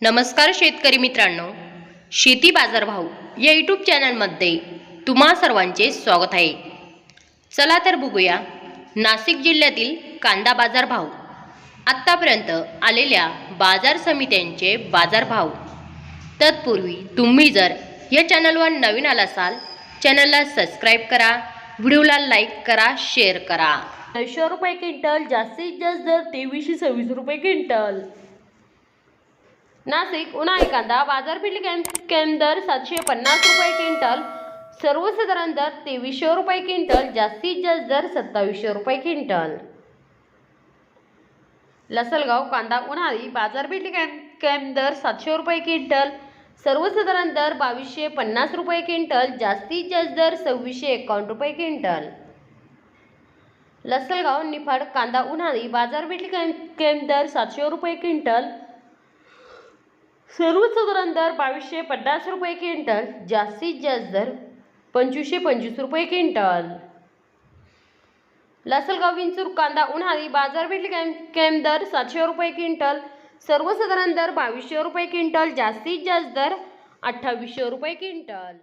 नमस्कार शेतकरी मित्रांनो, शेती बाजारभाव या यूट्यूब चॅनलमध्ये तुम्हा सर्वांचे स्वागत आहे। चला तर बघूया नाशिक जिल्ह्यातील कांदा बाजारभाव, आत्तापर्यंत आलेल्या बाजार समित्यांचे बाजारभाव। तत्पूर्वी तुम्ही जर या चॅनलवर नवीन आला असाल, चॅनलला सबस्क्राईब करा, व्हिडिओला लाईक करा, शेअर करा। 900 रुपये क्विंटल, जास्तीत जास्त दर 2326 रुपये क्विंटल। नाशिक उन्हाळी कांदा बाजारपेठ कॅम्प दर 750 रुपये क्विंटल, सर्वसाधारण दर 2300 रुपये क्विंटल, जास्तीत जास्त दर 2700 रुपये क्विंटल। लसलगाव कांदा उन्हाळी बाजारपेठ कॅम्प दर 700 रुपये क्विंटल, सर्वसाधारण दर 2250 रुपये क्विंटल, जास्तीत जास्त दर 2651 रुपये क्विंटल। लसलगाव निफाड कांदा उन्हाळी बाजारपेठ कॅम्प दर 700 रुपये क्विंटल, सर्वसाधारण दर 2250 रुपये क्विंटल, जास्तीत जास्त दर 2525 रुपये क्विंटल। लासलगाव विंचूर कांदा उन्हाळी बाजारपेठ कॅम्प दर 700 रुपये क्विंटल, सर्वसाधारण दर 2200 रुपये क्विंटल, जास्तीत जास्त दर 2800 रुपये क्विंटल।